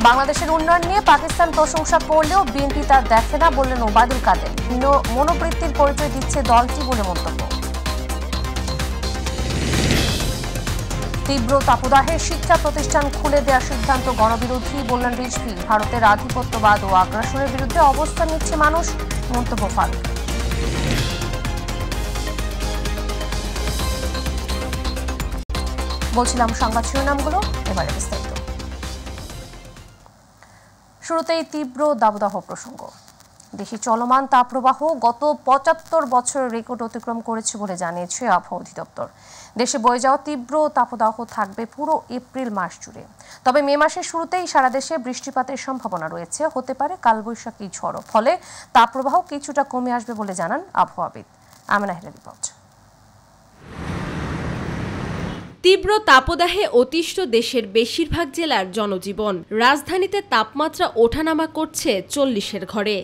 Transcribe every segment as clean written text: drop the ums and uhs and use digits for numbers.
বাংলাদেশের উন্নয়ন নিয়ে পাকিস্তান প্রশংসা করলেও বিএনপি তা দেখে না বললেন ওবায়দুল কাদের। হীন মনোবৃত্তির পরিচয় দিচ্ছে দলটি বলে মন্তব্য। তীব্র তাপদাহে শিক্ষা প্রতিষ্ঠান খুলে দেওয়ার সিদ্ধান্ত গণবিরোধী বললেন রিজভী। ভারতের আধিপত্যবাদ ও আগ্রাসনের বিরুদ্ধে অবস্থান নিচ্ছে মানুষ, মন্তব্য ফারুক। বলছিলাম সংবাদ শিরোনামগুলো, এবারে বিস্তারিত। শুরুতেই তীব্র দাবদাহ প্রসঙ্গ। দেশে চলমান তাপপ্রবাহ গত ৭৫ বছরের রেকর্ড অতিক্রম করেছে বলে জানিয়েছে আবহাওয়া অধিদপ্তর। দেশে বয়ে যাওয়া তীব্র তাপদাহ থাকবে পুরো এপ্রিল মাস জুড়ে। তবে মে মাসের শুরুতেই সারা দেশে বৃষ্টিপাতের সম্ভাবনা রয়েছে, হতে পারে কালবৈশাখী ঝড়ও। ফলে তাপপ্রবাহ কিছুটা কমে আসবে বলে জানান আবহাওয়াবিদ। আমেনা হিরের রিপোর্ট। তীব্র তাপদাহে অতিষ্ঠ দেশের বেশিরভাগ জেলার জনজীবন। রাজধানীতে তাপমাত্রা ওঠানামা করছে ৪০-এর ঘরে।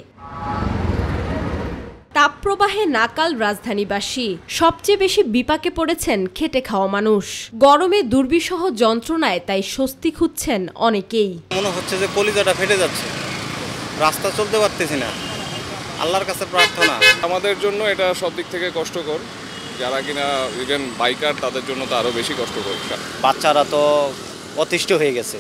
তাপপ্রবাহে নাকাল রাজধানীবাসী। সবচেয়ে বেশি বিপাকে পড়েছেন খেটে খাওয়া মানুষ। গরমে দুর্বিষহ যন্ত্রণায় তাই স্বস্তি খুঁজছেন অনেকেই। মনে হচ্ছে যে কলিজাটা ফেটে যাচ্ছে, রাস্তা চলতে পারতেছি না। আল্লাহর কাছে প্রার্থনা। আমাদের জন্য এটা সব দিক থেকে কষ্টকর, যারা কিনা ইভেন বাইকার তাদের জন্য তো আরও বেশি কষ্টকর। বাচ্চারা তো অতিষ্ঠ হয়ে গেছে,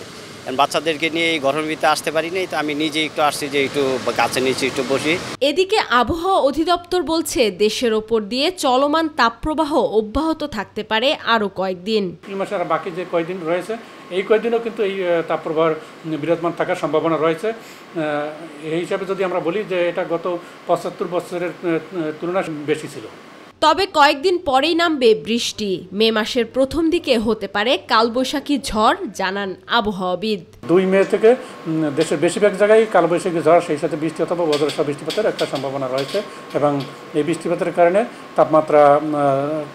বাচ্চাদেরকে নিয়ে এই গরমের ভিতরে আসতে পারি নাই, তো আমি নিজে একটু আসছি যে একটু গাছের নিচে একটু বসি। এদিকে আবহাওয়া অধিদপ্তর বলছে দেশের ওপর দিয়ে চলমান তাপপ্রবাহ অব্যাহত থাকতে পারে আরও কয়েকদিন। এই মাসের বাকি যে কয়েকদিন রয়েছে, এই কয়েকদিনও কিন্তু এই তাপপ্রবাহের বিরাজমান থাকার সম্ভাবনা রয়েছে। এই হিসাবে যদি আমরা বলি যে এটা গত ৭৫ বছরের তুলনায় বেশি ছিল। তবে কয়েকদিন পরেই নামবে বৃষ্টি। মে মাসের প্রথম দিকে হতে পারে কালবৈশাখী ঝড়, জানান আবহাওয়াবিদ। ২ মে থেকে দেশের বেশিরভাগ জায়গায় কালবৈশাখী ঝড়, সেই সাথে বৃষ্টি অথবা বজ্রসহ বৃষ্টিপাতের একটা সম্ভাবনা রয়েছে। এবং এই বৃষ্টিপাতের কারণে তাপমাত্রা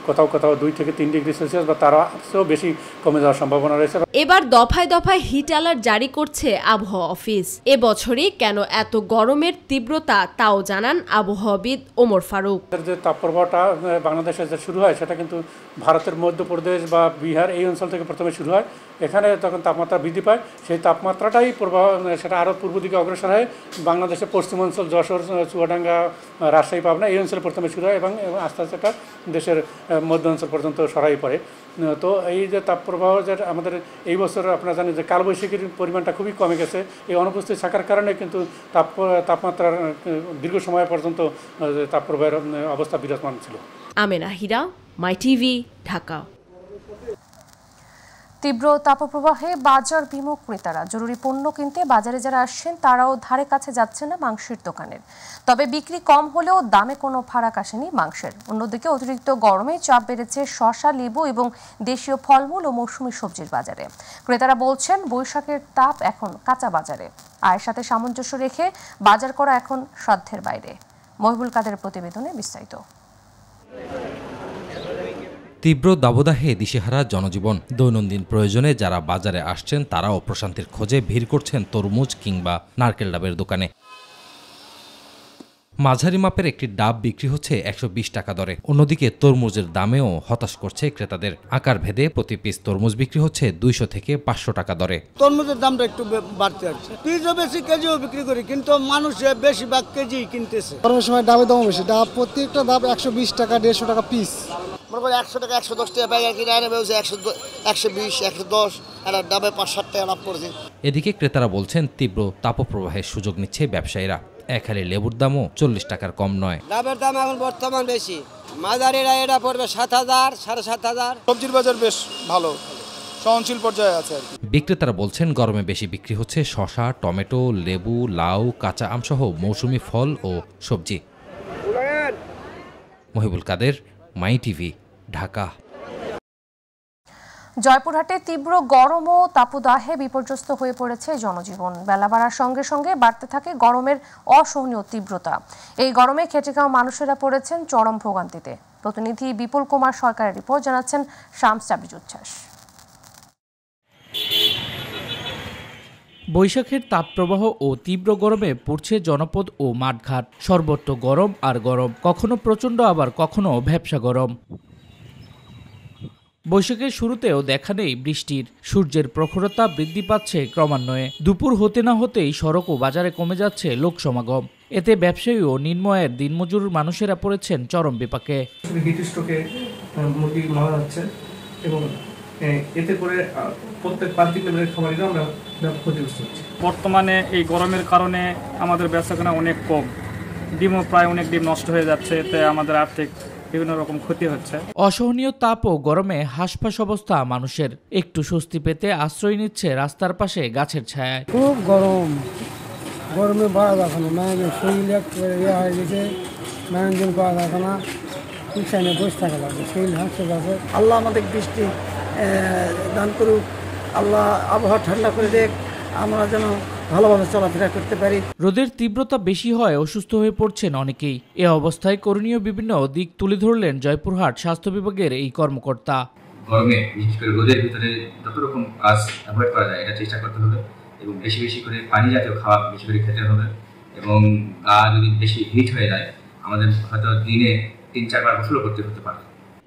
কোথাও কোথাও 2 থেকে 3 ডিগ্রি সেলসিয়াস বা তার চেয়েও বেশি কমে যাওয়ার সম্ভাবনা রয়েছে। এবার দফায় দফায় হিট অ্যালার্ট জারি করছে আবহাওয়া অফিস। এবছরই কেন এত গরমের তীব্রতা তাও জানান আবহাওয়াবিদ ওমর ফারুক। যে তাপপ্রবাহটা বাংলাদেশে যে শুরু হয়, সেটা কিন্তু ভারতের মধ্যপ্রদেশ বা বিহার এই অঞ্চল থেকে প্রথমে শুরু হয়। এখানে তখন তাপমাত্রা বৃদ্ধি পায়, সেই তাপমাত্রাটাই প্রবাহ সেটা আরও পূর্ব দিকে অগ্রসর হয়। বাংলাদেশের পশ্চিমাঞ্চল যশোর, চুয়াডাঙ্গা, রাজশাহী, পাবনা এই অঞ্চলে প্রথমে শুরু হয় এবং আস্তে আস্তে এটা দেশের মধ্য অঞ্চল পর্যন্ত ছড়াই পড়ে। তো এই যে তাপপ্রবাহ যে আমাদের এই বছর আপনারা জানেন যে কালবৈশাখীর পরিমাণটা খুবই কমে গেছে। এই অনুপস্থিত থাকার কারণে কিন্তু তাপমাত্রার দীর্ঘ সময় পর্যন্ত তাপপ্রবাহের অবস্থা বিরাজমান ছিল। আমেনা হিরা, মাই টিভি, ঢাকা। তীব্র তাপপ্রবাহে বাজার বিমুখ ক্রেতারা। জরুরি পণ্য কিনতে বাজারে যারা আসছেন তারাও ধারে কাছে যাচ্ছেন না মাংসের দোকানের। তবে বিক্রি কম হলেও দামে কোনো ফারাক আসেনি মাংসের। অন্যদিকে অতিরিক্ত গরমে চাপ বেড়েছে শসা, লেবু এবং দেশীয় ফলমূল ও মৌসুমী সবজির বাজারে। ক্রেতারা বলছেন বৈশাখের তাপ এখন কাঁচা বাজারে। আয়ের সাথে সামঞ্জস্য রেখে বাজার করা এখন সাধ্যের বাইরে। মহিবুল কাদের প্রতিবেদনে বিস্তারিত। তীব্র দাবদাহে দিশেহারা জনজীবন। দৈনন্দিন প্রয়োজনে যারা বাজারে আসছেন তারাও প্রশান্তির খোঁজে ভিড় করছেন তরমুজ কিংবা নারকেল ডাবের দোকানে। মাঝারি মাপের একটি ডাব বিক্রি হচ্ছে ১২০ টাকা দরে। অন্যদিকে তরমুজের দামেও হতাশ করছে ক্রেতাদের। আকার ভেদে প্রতি পিস তরমুজ বিক্রি হচ্ছে ২০০ থেকে ৫০০ টাকা দরে। তরমুজের দামটা একটু বাড়তে যাচ্ছে। পিসও বেশি, কেজিও বিক্রি করি, কিন্তু মানুষ বেশিরভাগ কেজি কিনতেছে। গরমের সময় ডাবের দাম বেশি। ডাব প্রত্যেকটা ডাব ১২০ টাকা, ১৫০ টাকা পিস। মনে করি ১০০ টাকা, ১১০ টাকা পাইকারি কিনে আনে, ১২০, ১১০, একটা ডাবে ৫-৭ টাকা লাভ পড়ছে। এদিকে ক্রেতারা বলছেন তীব্র তাপপ্রবাহের সুযোগ নিচ্ছে ব্যবসায়ীরা। এক হালি লেবুর দামও ৪০ টাকার কম নয়। ডাবের দাম এখন বর্তমান বেশি। মাঝারিরা এটা পড়বে ৭,০০০, ৭,৫০০। সবজির বাজার বেশ ভালো, সহনশীল পর্যায়ে আছে। বিক্রেতারা বলছেন গরমে বেশি বিক্রি হচ্ছে শসা, টমেটো, লেবু, লাউ, কাঁচা আম সহ মৌসুমী ফল ও সবজি। মহিবুল কাদের, মাই টিভি, ঢাকা। জয়পুরহাটে তীব্র গরম ও তাপদাহে বিপর্যস্ত হয়ে পড়েছে জনজীবন। বেলা বাড়ার সঙ্গে সঙ্গে বাড়তে থাকে গরমের অসহনীয় তীব্রতা। এই গরমে খেটে খাওয়া মানুষেরা পড়েছেন চরম ভোগান্তিতে। প্রতিনিধি বিপুল কুমার সরকারের রিপোর্ট, জানাচ্ছেন শামস তাবরিজ উচ্ছ্বাস। বৈশাখের তাপপ্রবাহ ও তীব্র গরমে পড়ছে জনপদ ও মাঠঘাট। সর্বত্র গরম আর গরম, কখনো প্রচণ্ড আবার কখনো ভ্যাপসা গরম। বৈশাখের শুরুতেও দেখা নেই বৃষ্টির। সূর্যের প্রখরতা বৃদ্ধি পাচ্ছে ক্রমান্বয়ে। দুপুর হতে না হতেই সড়ক ও বাজারে কমে যাচ্ছে লোক সমাগম। এতে ব্যবসায়ী ও নিম্ন আয়ের দিনমজুর মানুষেরা পড়েছেন চরম বিপাকে। হিট স্ট্রোকে মুরগি মারা যাচ্ছে এবং এতে করে প্রত্যেক প্রান্তিক লেভেলের খামারিরা আমরা ক্ষতিগ্রস্ত হচ্ছি। বর্তমানে এই গরমের কারণে আমাদের বেচাকেনা অনেক কম, ডিমও প্রায় অনেক ডিম নষ্ট হয়ে যাচ্ছে, এতে আমাদের আর্থিক বিভিন্ন রকম ক্ষতি হচ্ছে। অসহনীয় তাপ ও গরমে হাঁসফাঁস অবস্থা মানুষের। একটু স্বস্তি পেতে আশ্রয় নিচ্ছে রাস্তার পাশে গাছের ছায়ায়। খুব গরম, গরমে পাওয়া যাচ্ছে না, মানুষের শরীর একেবারে হয়ে গেছে, মানুষজন পাওয়া যাচ্ছে না, পিছনে বসে থাকা লাগবে, শরীর হাসতে যাচ্ছে। আল্লাহ আমাদের বৃষ্টি দান করুক, আল্লাহ আবহাওয়া ঠান্ডা করে দেখ, আমরা যেন ভালোভাবে চলাফেরা করতে পারি। রোদের তীব্রতা বেশি হয় অসুস্থ হয়ে পড়ছেন অনেকেই। এ অবস্থায় করণীয় বিভিন্ন দিক তুলে ধরলেন জয়পুরহাট স্বাস্থ্য বিভাগের এই কর্মকর্তা। গরমে বিশেষ করে রোদের ভিতরে যত রকম কাজ অ্যাভয়েড করা যায় এটা চেষ্টা করতে হবে এবং বেশি বেশি করে পানি জাতীয় খাবার বেশি করে খেতে হবে এবং গা যদি বেশি হিট হয়ে যায় আমাদের হয়তো দিনে 3-4 বার গোসল করতে হতে পারে।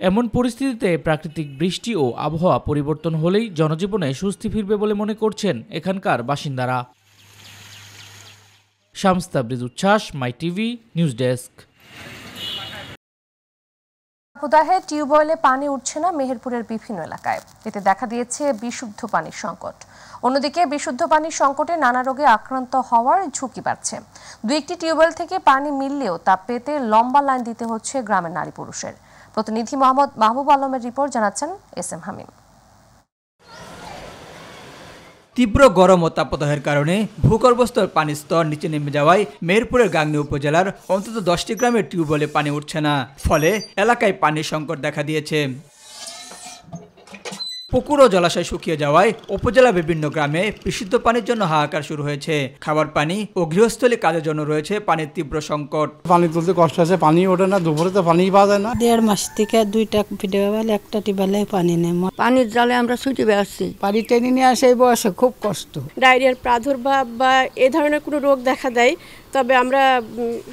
এমন পরিস্থিতিতে প্রাকৃতিক বৃষ্টি ও আবহাওয়া পরিবর্তন হলেই জনজীবনে স্বস্তি ফিরবে বলে মনে করছেন এখানকার বাসিন্দারা। শামস তাবরিজ উচ্ছ্বাস, মাই টিভি নিউজ ডেস্ক। প্রদাহে টিউবওয়েলে পানি উঠছে না মেহেরপুরের বিভিন্ন এলাকায়। এতে দেখা দিয়েছে বিশুদ্ধ পানির সংকট। অন্যদিকে বিশুদ্ধ পানির সংকটে নানা রোগে আক্রান্ত হওয়ার ঝুঁকি বাড়ছে। দুই-একটি টিউবওয়েল থেকে পানি মিললেও তা পেতে লম্বা লাইন দিতে হচ্ছে গ্রামের নারী পুরুষের। প্রতিনিধি মোহাম্মদ মাহবুব আলমের রিপোর্ট, জানাচ্ছেন SM হামিম। তীব্র গরম ও তাপদাহের কারণে ভূগর্ভস্থ পানির স্তর নিচে নেমে যাওয়ায় মেহেরপুরের গাংনী উপজেলার অন্তত 10টি গ্রামের টিউবওয়েলে পানি উঠছে না। ফলে এলাকায় পানির সংকট দেখা দিয়েছে। পুকুর ও জলাশয় শুকিয়ে যাওয়ায় উপজেলা বিভিন্ন গ্রামে বিশুদ্ধ পানির জন্য হাহাকার শুরু হয়েছে। খাবার পানি ও গৃহস্থলী কাজের জন্য রয়েছে পানির তীব্র সংকট। পানি তুলতে কষ্ট আছে, পানি ওঠে না, দুপুরে তো পানি পাওয়া যায় না। 1.5 মাস থেকে 2টা টিউবওয়েল, একটা টিউবওয়েলে পানি নেই। পানির জালে আমরা ছুটে বেড়াচ্ছি, পানি টেনে নিয়ে আসে, এই বয়সে খুব কষ্ট। ডায়রিয়ার প্রাদুর্ভাব বা এ ধরনের কোনো রোগ দেখা দেয়, তবে আমরা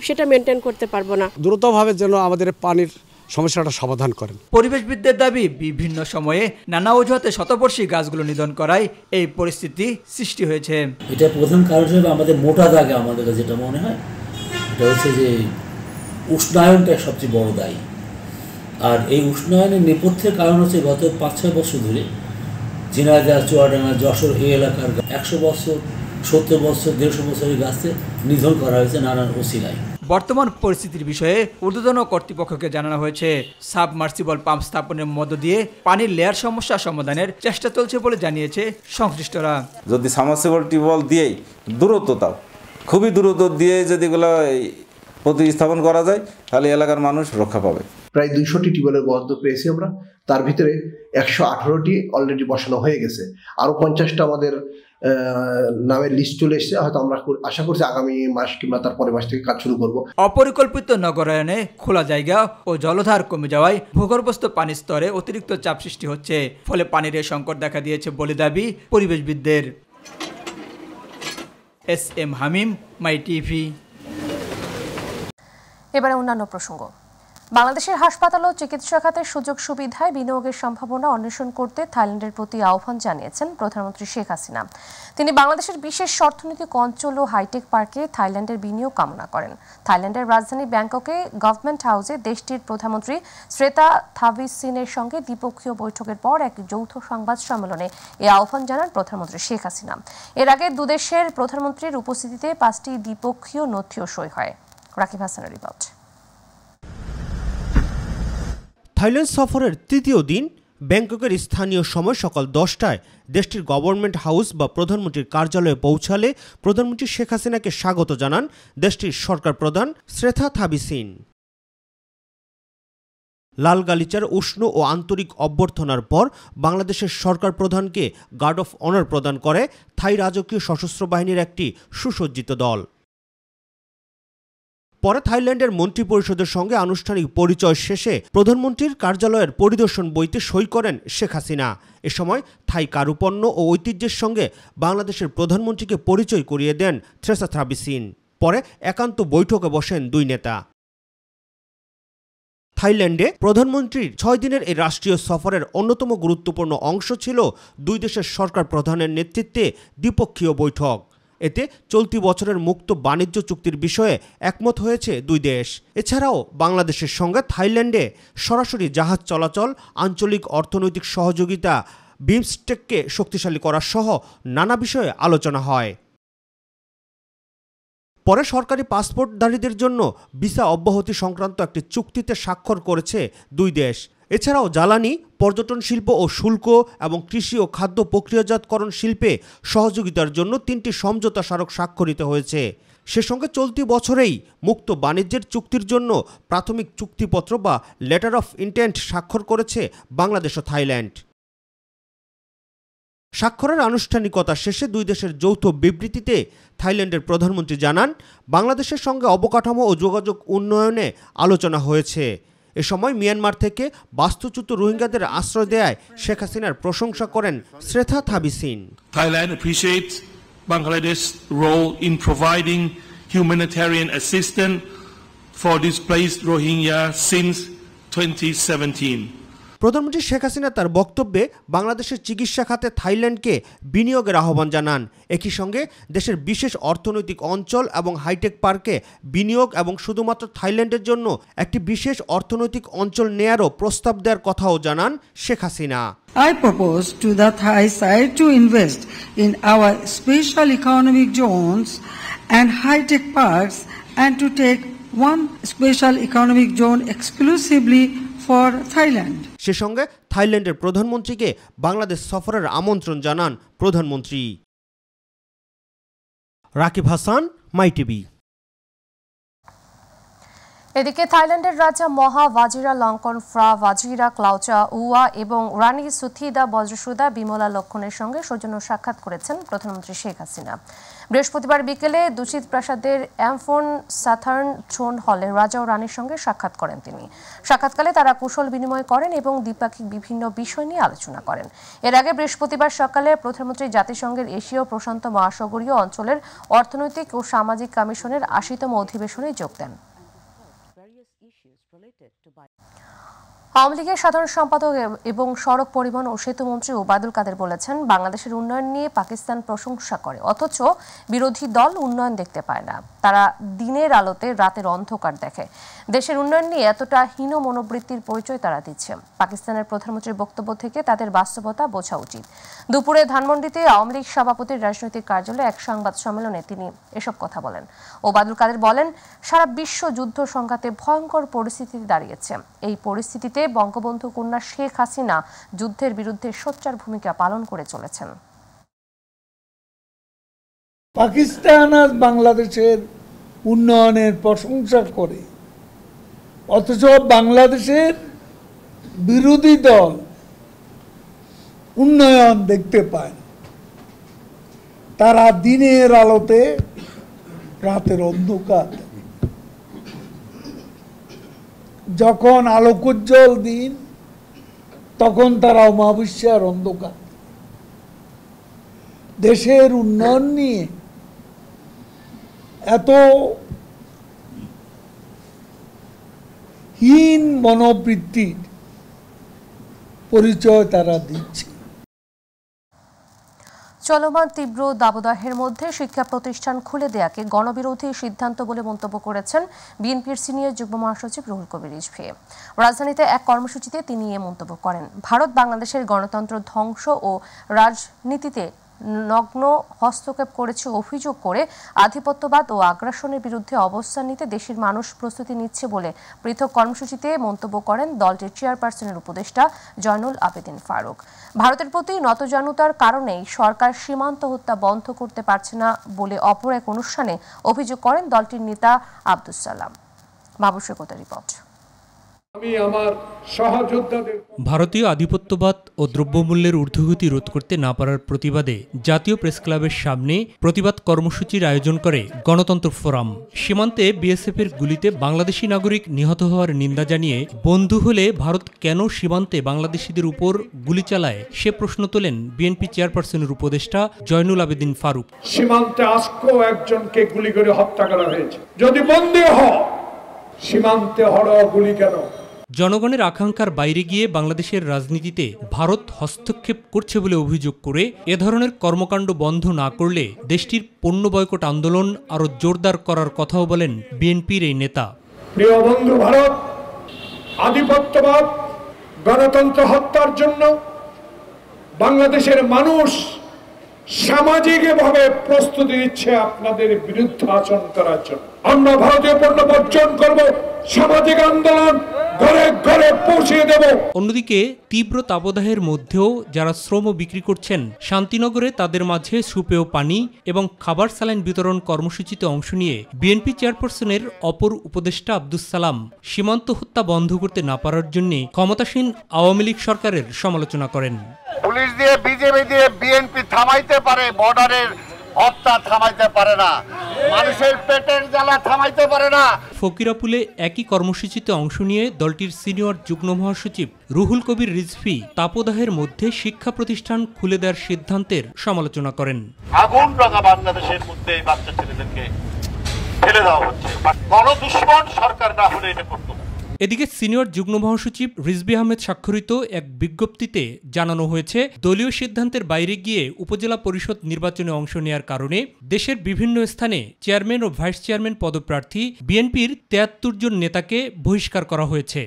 সেটা মেনটেন করতে পারবো না। দ্রুতভাবে যেন আমাদের পানির সমস্যাটা সমাধান করেন। পরিবেশবিদদের দাবি, বিভিন্ন সময়ে নানা অজুহাতে শতবর্ষী গাছগুলো নিধন করায় এই পরিস্থিতি সৃষ্টি হয়েছে। এটা প্রধান কারণ হিসেবে আমাদের মোটা দাগে আমাদের কাছে যেটা মনে হয় এটা হচ্ছে যে উষ্ণায়নটা সবচেয়ে বড় দায়ী। আর এই উষ্ণায়নের নেপথ্যের কারণ হচ্ছে গত 5-6 বছর ধরে ঝিনাইদহ, চুয়াডাঙ্গা, যশোর এই এলাকার 100 বছর, 70 বছর, 150 বছরের গাছে নিধন করা হয়েছে নানান ওসিলায়। বর্তমান পরিস্থিতির বিষয়ে ঊর্ধ্বতন কর্তৃপক্ষকে জানানো হয়েছে। সাবমার্সিবল পাম্প স্থাপনের মধ্য দিয়ে পানির লেয়ার সমস্যা সমাধানের চেষ্টা চলছে বলে জানিয়েছে সংশ্লিষ্টরা। যদি সাবমার্সিবল টিউবওয়েল দিয়েই দূরত্বটাও খুবই দূরত্ব দিয়ে যদি এগুলো প্রতিস্থাপন করা যায় তাহলে এলাকার মানুষ রক্ষা পাবে। প্রায় 200টি টিউবওয়েলের বরাদ্দ পেয়েছি আমরা, তার ভিতরে 118টি অলরেডি বসানো হয়ে গেছে। আরও 50টা আমাদের নামের লিস্ট চলে এসেছে, হয়তো আমরা আশা করছি আগামী মাস কিংবা তার পরের মাস থেকে কাজ শুরু করব। অপরিকল্পিত নগরায়নে খোলা জায়গা ও জলধার কমে যাওয়ায় ভূগর্ভস্থ পানির স্তরে অতিরিক্ত চাপ সৃষ্টি হচ্ছে। ফলে পানির সংকট দেখা দিয়েছে বলে দাবি পরিবেশবিদদের। SM হামিম, মাই টিভি। এবারে অন্যান্য প্রসঙ্গ। বাংলাদেশের হাসপাতাল ও চিকিৎসা খাতের সুযোগ সুবিধায় বিনিয়োগের সম্ভাবনা অন্বেষণ করতে থাইল্যান্ডের প্রতি আহ্বান জানিয়েছেন প্রধানমন্ত্রী শেখ হাসিনা। তিনি বাংলাদেশের বিশেষ অর্থনৈতিক অঞ্চল ও হাইটেক পার্কে থাইল্যান্ডের বিনিয়োগ কামনা করেন। থাইল্যান্ডের রাজধানী ব্যাংককে গভর্নমেন্ট হাউসে দেশটির প্রধানমন্ত্রী শ্রেতা থাবিসিনের সঙ্গে দ্বিপক্ষীয় বৈঠকের পর এক যৌথ সংবাদ সম্মেলনে এই আহ্বান জানান প্রধানমন্ত্রী শেখ হাসিনা। এর আগে দুদেশের প্রধানমন্ত্রীর উপস্থিতিতে 5টি দ্বিপক্ষীয় নথিও সই হয়। রাকিব হাসানের রিপোর্ট। থাইল্যান্ড সফরের তৃতীয় দিন ব্যাংককের স্থানীয় সময় সকাল 10টায় দেশটির গভর্নমেন্ট হাউস বা প্রধানমন্ত্রীর কার্যালয়ে পৌঁছালে প্রধানমন্ত্রী শেখ হাসিনাকে স্বাগত জানান দেশটির সরকার প্রধান শ্রেথা থাবিসিন। লাল গালিচার উষ্ণ ও আন্তরিক অভ্যর্থনার পর বাংলাদেশের সরকার প্রধানকে গার্ড অফ অনার প্রদান করে থাই রাজকীয় সশস্ত্র বাহিনীর একটি সুসজ্জিত দল। পরে থাইল্যান্ডের মন্ত্রিপরিষদের সঙ্গে আনুষ্ঠানিক পরিচয় শেষে প্রধানমন্ত্রীর কার্যালয়ের পরিদর্শন বইতে সই করেন শেখ হাসিনা। এ সময় থাই কারুপণ্য ও ঐতিহ্যের সঙ্গে বাংলাদেশের প্রধানমন্ত্রীকে পরিচয় করিয়ে দেন শ্রেথা থাবিসিন। পরে একান্ত বৈঠকে বসেন দুই নেতা। থাইল্যান্ডে প্রধানমন্ত্রীর 6 দিনের এই রাষ্ট্রীয় সফরের অন্যতম গুরুত্বপূর্ণ অংশ ছিল দুই দেশের সরকার প্রধানের নেতৃত্বে দ্বিপক্ষীয় বৈঠক। এতে চলতি বছরের মুক্ত বাণিজ্য চুক্তির বিষয়ে একমত হয়েছে দুই দেশ। এছাড়াও বাংলাদেশের সঙ্গে থাইল্যান্ডে সরাসরি জাহাজ চলাচল, আঞ্চলিক অর্থনৈতিক সহযোগিতা, বিমস্টেককে শক্তিশালী করা সহ নানা বিষয়ে আলোচনা হয়। পরে সরকারি পাসপোর্টধারীদের জন্য ভিসা অব্যাহতি সংক্রান্ত একটি চুক্তিতে স্বাক্ষর করেছে দুই দেশ। এছাড়াও জ্বালানি, পর্যটন শিল্প ও শুল্ক এবং কৃষি ও খাদ্য প্রক্রিয়াজাতকরণ শিল্পে সহযোগিতার জন্য 3টি সমঝোতা স্মারক স্বাক্ষরিত হয়েছে। সে সঙ্গে চলতি বছরেই মুক্ত বাণিজ্যের চুক্তির জন্য প্রাথমিক চুক্তিপত্র বা লেটার অফ ইন্টেন্ট স্বাক্ষর করেছে বাংলাদেশ ও থাইল্যান্ড। স্বাক্ষরের আনুষ্ঠানিকতা শেষে দুই দেশের যৌথ বিবৃতিতে থাইল্যান্ডের প্রধানমন্ত্রী জানান, বাংলাদেশের সঙ্গে অবকাঠামো ও যোগাযোগ উন্নয়নে আলোচনা হয়েছে। এ সময় মিয়ানমার থেকে বাস্তুচ্যুত রোহিঙ্গাদের আশ্রয় দেয়ায় শেখ হাসিনার প্রশংসা করেন শ্রেথা থাবিসিন। Thailand appreciates Bangladesh's role in providing humanitarian assistance for displaced Rohingya since 2017. প্রধানমন্ত্রী শেখ হাসিনা তার বক্তব্যে বাংলাদেশের চিকিৎসা খাতে থাইল্যান্ডকে বিনিয়োগের আহ্বান জানান। একই সঙ্গে দেশের বিশেষ অর্থনৈতিক অঞ্চল এবং হাইটেক পার্কে বিনিয়োগ এবং শুধুমাত্র থাইল্যান্ডের জন্য একটি বিশেষ অর্থনৈতিক অঞ্চল নেয়ারও প্রস্তাব দেওয়ার কথাও জানান Sheikh Hasina. I propose to the Thai side to invest in our special economic zones and high-tech parks and to take one special economic zone exclusively for Thailand. সে সঙ্গে থাইল্যান্ডের প্রধানমন্ত্রীকে বাংলাদেশ সফরের আমন্ত্রণ জানান প্রধানমন্ত্রী। রাকিব হাসান, মাই টিভি। এদিকে থাইল্যান্ডের রাজা মহা ভাজিরা লঙ্কন ফ্রা ভাজিরা ক্লাউচা উয়া এবং রানী সুথিদা বজ্রসুদা বিমলা লক্ষণের সঙ্গে সৌজন্য সাক্ষাৎ করেছেন প্রধানমন্ত্রী শেখ হাসিনা। বৃহস্পতিবার বিকেলে দুচিত প্রাসাদের অ্যামফোন সাথার্ন থ্রোন হলে রাজা ও রানীর সঙ্গে সাক্ষাৎ করেন তিনি। সাক্ষাৎকালে তারা কুশল বিনিময় করেন এবং দ্বিপাক্ষিক বিভিন্ন বিষয় নিয়ে আলোচনা করেন। এর আগে বৃহস্পতিবার সকালে প্রধানমন্ত্রী জাতিসংঘের এশীয় প্রশান্ত মহাসাগরীয় অঞ্চলের অর্থনৈতিক ও সামাজিক কমিশনের 80তম অধিবেশনে যোগ দেন। আওয়ামী লীগের সাধারণ সম্পাদক এবং সড়ক পরিবহন ও সেতু মন্ত্রী ওবায়দুল কাদের বলেছেন, বাংলাদেশের উন্নয়ন নিয়ে পাকিস্তান প্রশংসা করে, অথচ বিরোধী দল উন্নয়ন দেখতে পায় না। তারা দিনের আলোতে রাতের অন্ধকার দেখে। দেশের উন্নয়ন নিয়ে এতটা হীন মনোবৃত্তির পরিচয় তারা দিচ্ছে। পাকিস্তানের প্রধানমন্ত্রীর বক্তব্য থেকে তাদের বাস্তবতা বোঝা উচিত। দুপুরে ধানমন্ডিতে আওয়ামী লীগ সভাপতির রাজনৈতিক কার্যালয়ে এক সংবাদ সম্মেলনে তিনি এসব কথা বলেন। ওবায়দুল কাদের বলেন, সারা বিশ্ব যুদ্ধ সংঘাতে ভয়ঙ্কর পরিস্থিতিতে দাঁড়িয়েছে। এই পরিস্থিতিতে বঙ্গবন্ধু কন্যা শেখ হাসিনা যুদ্ধের বিরুদ্ধে সোচ্চার ভূমিকা পালন করে চলেছেন। পাকিস্তান আজ বাংলাদেশের উন্নয়নের প্রশংসা করে, অথচ বাংলাদেশের বিরোধী দল উন্নয়ন দেখতে পায় না। তারা দিনের আলোতে রাতের অন্ধকার। যখন আলোকোজ্জ্বল দিন, তখন তারা অমাবস্যার অন্ধকার। দেশের উন্নয়ন নিয়ে এত হীন মনোবৃত্তির পরিচয় তারা দিচ্ছে। চলমান তীব্র দাবদাহের মধ্যে শিক্ষা প্রতিষ্ঠান খুলে দেয়াকে গণবিরোধী সিদ্ধান্ত বলে মন্তব্য করেছেন বিএনপির সিনিয়র যুগ্ম মহাসচিব রুহুল কবির রিজভী। রাজধানীতে এক কর্মসূচিতে তিনি এ মন্তব্য করেন। ভারত বাংলাদেশের গণতন্ত্র ধ্বংস ও রাজনীতিতে নগ্ন হস্তক্ষেপ করেছে অভিযোগ করে আধিপত্যবাদ ও আগ্রাসনের বিরুদ্ধে অবস্থান নিতে দেশের মানুষ প্রস্তুতি নিচ্ছে বলে পৃথক কর্মসূচিতে মন্তব্য করেন দলটির চেয়ারপারসনের উপদেষ্টা জয়নুল আবেদিন ফারুক। ভারতের প্রতি নতজানুতার কারণেই সরকার সীমান্ত হত্যা বন্ধ করতে পারছে না বলে অপর এক অনুষ্ঠানে অভিযোগ করেন দলটির নেতা আব্দুস সালাম। মাবুশেকতার রিপোর্ট। ভারতীয় আধিপত্যবাদ ও দ্রব্যমূল্যের ঊর্ধ্বগতি রোধ করতে না পারার প্রতিবাদে জাতীয় প্রেস ক্লাবের সামনে প্রতিবাদ কর্মসূচির আয়োজন করে গণতন্ত্র ফোরাম। সীমান্তে বিএসএফের গুলিতে বাংলাদেশি নাগরিক নিহত হওয়ার নিন্দা জানিয়ে বন্ধু হলে ভারত কেন সীমান্তে বাংলাদেশিদের উপর গুলি চালায় সে প্রশ্ন তোলেন বিএনপি চেয়ারপারসনের উপদেষ্টা জয়নুল আবেদিন ফারুক। সীমান্তে আজকেও একজনকে গুলি করে হত্যা করা হয়েছে। যদি বন্দী হয়, সীমান্তে হড় গুলি কেন? জনগণের আকাঙ্ক্ষার বাইরে গিয়ে বাংলাদেশের রাজনীতিতে ভারত হস্তক্ষেপ করছে বলে অভিযোগ করে এ ধরনের কর্মকাণ্ড বন্ধ না করলে দেশটির পণ্য বয়কট আন্দোলন আরও জোরদার করার কথাও বলেন বিএনপির এই নেতা। প্রিয় বন্ধু, ভারত আধিপত্যবাদ গণতন্ত্র হত্যার জন্য বাংলাদেশের মানুষ সামাজিকভাবে প্রস্তুতি নিচ্ছে আপনাদের বিরুদ্ধে আচরণ করার জন্য। আমরা ভারতীয় পণ্য বর্জন করব, সামাজিক আন্দোলন ঘরে ঘরে পৌঁছে দেব। অন্যদিকে তীব্র তাপদাহের মধ্যেও যারা শ্রম বিক্রি করছেন শান্তিনগরে তাদের মাঝে সুপেয় পানি এবং খাবার স্যালাইন বিতরণ কর্মসূচিতে অংশ নিয়ে বিএনপি চেয়ারপারসনের অপর উপদেষ্টা আব্দুস সালাম সীমান্ত হত্যা বন্ধ করতে না পারার জন্য ক্ষমতাসীন আওয়ামী লীগ সরকারের সমালোচনা করেন। পুলিশ দিয়ে বিজেপি দিয়ে বিএনপি থামাইতে পারে, বর্ডারের হত্যা থামাইতে পারে না, মানুষের পেটের জ্বালা থামাইতে পারে না। ফকিরাপুলে একই কর্মসূচিতে অংশ নিয়ে দলটির সিনিয়র যুগ্ম মহাসচিব রুহুল কবির রিজভী তাপদাহের মধ্যে শিক্ষা প্রতিষ্ঠান খুলে দেওয়ার সিদ্ধান্তের সমালোচনা করেন। আগুন লাগা বাংলাদেশের মধ্যে বাচ্চা ছেলেদেরকে ফেলে দেওয়া হচ্ছে, গণদুশ্মন সরকার না হলে এটা করতে। এদিকে সিনিয়র যুগ্ম মহাসচিব রিজভী আহমেদ স্বাক্ষরিত এক বিজ্ঞপ্তিতে জানানো হয়েছে দলীয় সিদ্ধান্তের বাইরে গিয়ে উপজেলা পরিষদ নির্বাচনে অংশ নেওয়ার কারণে দেশের বিভিন্ন স্থানে চেয়ারম্যান ও ভাইস চেয়ারম্যান পদপ্রার্থী বিএনপির ৭৩ জন নেতাকে বহিষ্কার করা হয়েছে।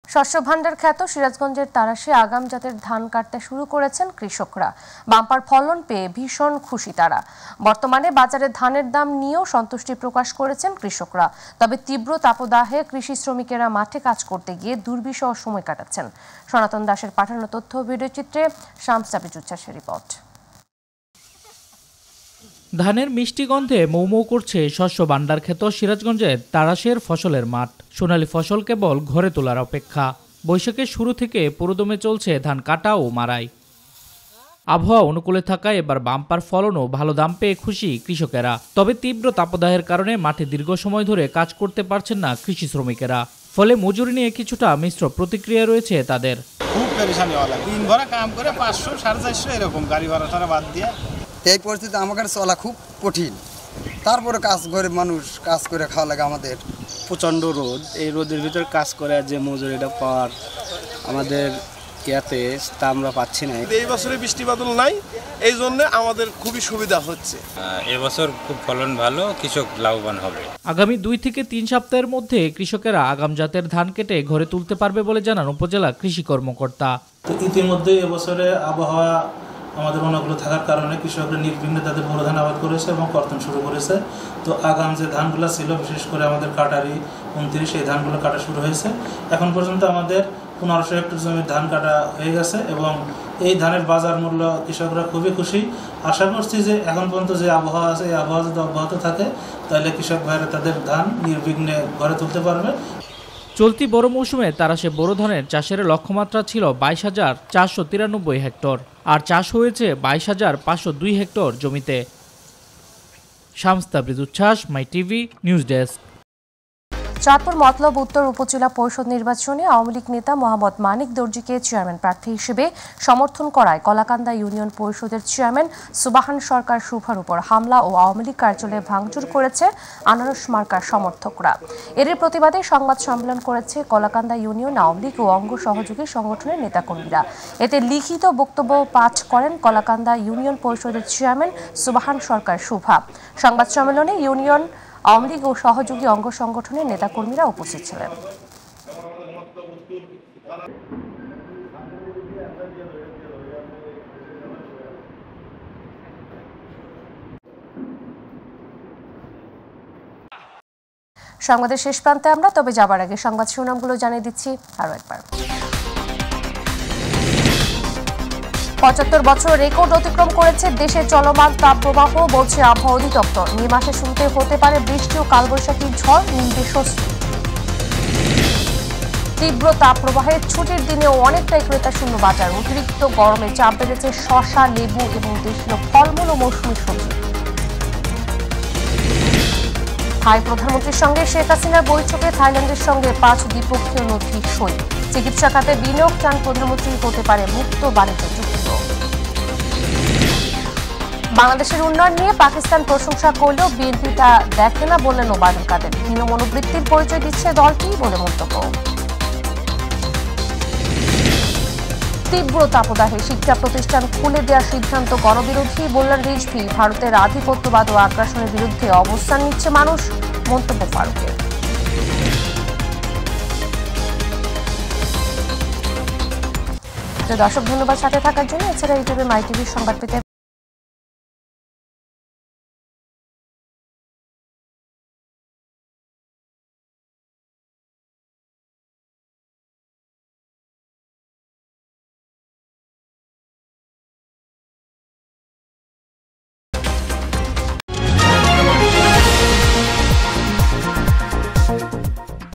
শস্য ভাণ্ডার খ্যাত সিরাজগঞ্জের তারাশে আগাম জাতের ধান কাটতে শুরু করেছেন কৃষকরা। বাম্পার ফলন পেয়ে ভীষণ খুশি তারা। বর্তমানে বাজারে ধানের দাম নিয়েও সন্তুষ্টি প্রকাশ করেছেন কৃষকরা। তবে তীব্র তাপদাহে কৃষি শ্রমিকেরা মাঠে কাজ করতে গিয়ে দুর্বিষহ সময় কাটাচ্ছেন। সনাতন দাসের পাঠানো তথ্য ভিডিও চিত্রে শামস জাবির উচ্ছ্বাসের রিপোর্ট। ধানের মিষ্টি গন্ধে মৌ মৌ করছে শস্য ভাণ্ডার খ্যাত সিরাজগঞ্জের তারাশের ফসলের মাঠ। সোনালী ফসল কেবল ঘরে তোলার অপেক্ষা। বৈশাখের শুরু থেকে পুরোদমে চলছে ধান কাটা ও মাড়াই। আবহাওয়া অনুকূলে থাকায় এবার বাম্পার ফলন ও ভালো দাম পেয়ে খুশি কৃষকেরা। তবে তীব্র তাপদাহের কারণে মাঠে দীর্ঘ সময় ধরে কাজ করতে পারছেন না কৃষি শ্রমিকেরা। ফলে মজুরি নিয়ে কিছুটা মিশ্র প্রতিক্রিয়া রয়েছে তাদের। খুব পেরেশানি হলো, দিন ভরা কাম করে 500 450 এরকম গাড়ি ভাড়া টাড়া বাদ দিয়ে। এই পরিস্থিতি আমাদের চলা খুব কঠিন। তারপরে কাজ করে মানুষ কাজ করে খাওয়া লাগে আমাদের। প্রচণ্ড রোদ, এই রোদের ভিতর কাজ করে যে মজুরিটা পাওয়ার আমাদের ইয়াতে তা আমরা পাচ্ছি না। এই বছরে বৃষ্টি বাদল নাই, এই জন্য আমাদের খুবই সুবিধা হচ্ছে। এবছর খুব ফলন ভালো, কৃষক লাভবান হবে। আগামী 2 থেকে 3 সপ্তাহের মধ্যে কৃষকেরা আগাম জাতের ধান কেটে ঘরে তুলতে পারবে বলে জানান উপজেলা কৃষি কর্মকর্তা। ইতিমধ্যে এবছরে আবহাওয়া আমাদের অনুকূলে থাকার কারণে কৃষকরা নির্বিঘ্নে তাদের বোরো ধান আবাদ করেছে এবং কর্তন শুরু করেছে। তো আগাম যে ধানগুলো ছিল, বিশেষ করে আমাদের কাটারি 29, এই ধানগুলো কাটা শুরু হয়েছে। এখন পর্যন্ত আমাদের 1500 হেক্টর জমির ধান কাটা হয়ে গেছে এবং এই ধানের বাজার মূল্য কৃষকরা খুবই খুশি। আশা করছি যে এখন পর্যন্ত যে আবহাওয়া আছে, এই আবহাওয়া যদি অব্যাহত থাকে তাহলে কৃষক ভাইরা তাদের ধান নির্বিঘ্নে ঘরে তুলতে পারবে। চলতি বড় মৌসুমে তারাশে বোরো ধানের চাষের লক্ষ্যমাত্রা ছিল 22,493 হেক্টর, আর চাষ হয়েছে 22,502 হেক্টর জমিতে। শামস তাবরিজ উচ্ছ্বাস, মাই টিভি নিউজ ডেস্ক। চাঁদপুর মতলব উত্তর উপজেলা পরিষদ নির্বাচনে আওয়ামী লীগ নেতা মোহাম্মদ মানিক দর্জিকে চেয়ারম্যান প্রার্থী হিসেবে সমর্থন করায় কলাকান্দা ইউনিয়ন পরিষদের চেয়ারম্যান সুবাহান সরকার শুভার উপর হামলা ও আওয়ামী লীগ কার্যালয়ে ভাঙচুর করেছে আনারস মার্কার সমর্থকরা। এর প্রতিবাদে সংবাদ সম্মেলন করেছে কলাকান্দা ইউনিয়ন আওয়ামী লীগ ও অঙ্গ সহযোগী সংগঠনের নেতাকর্মীরা। এতে লিখিত বক্তব্য পাঠ করেন কলাকান্দা ইউনিয়ন পরিষদের চেয়ারম্যান সুবাহান সরকার শুভা। সংবাদ সম্মেলনে ইউনিয়ন আওয়ামী লীগ ও সহযোগী অঙ্গ সংগঠনের নেতাকর্মীরা উপস্থিত ছিলেন। সংবাদের শেষ প্রান্তে আমরা, তবে যাবার আগে সংবাদ শিরোনামগুলো জানিয়ে দিচ্ছি আরো একবার। 75 বছর রেকর্ড অতিক্রম করেছে দেশে চলমান তাপপ্রবাহ, বলছে আবহাওয়া অধিদপ্তর। মে মাসে শুনতে হতে পারে বৃষ্টি ও কালবৈশাখীর ঝড়, মিলবে স্বস্তি। তীব্র তাপপ্রবাহে ছুটির দিনেও অনেকটাই ক্রেতা শূন্য বাজার। অতিরিক্ত গরমে চাপ বেড়েছে শসা, লেবু এবং দেশীয় ফলমূল ও মৌসুমী সবজি। থাই প্রধানমন্ত্রীর সঙ্গে শেখ হাসিনার বৈঠকে থাইল্যান্ডের সঙ্গে 5 দ্বিপক্ষীয় নথি সই। চিকিৎসা খাতে বিনিয়োগ চান প্রধানমন্ত্রী, হতে পারে মুক্ত বাণিজ্য চুক্তি। বাংলাদেশের উন্নয়ন নিয়ে পাকিস্তান প্রশংসা করলেও বিএনপি তা দেখে না বললেন ওবায়দুল কাদের। হীন মনোবৃত্তির পরিচয় দিচ্ছে দলটি বলে মন্তব্য। তীব্র তাপদাহে শিক্ষা প্রতিষ্ঠান খুলে দেওয়ার সিদ্ধান্ত গণবিরোধী বললেন রিজভী। ভারতের আধিপত্যবাদ ও আগ্রাসনের বিরুদ্ধে অবস্থান নিচ্ছে মানুষ, মন্তব্য ফারুকের। দর্শক ধন্যবাদ সাথে থাকার জন্য। এছাড়া ইউটিউবে মাই টিভির সংবাদ পেতে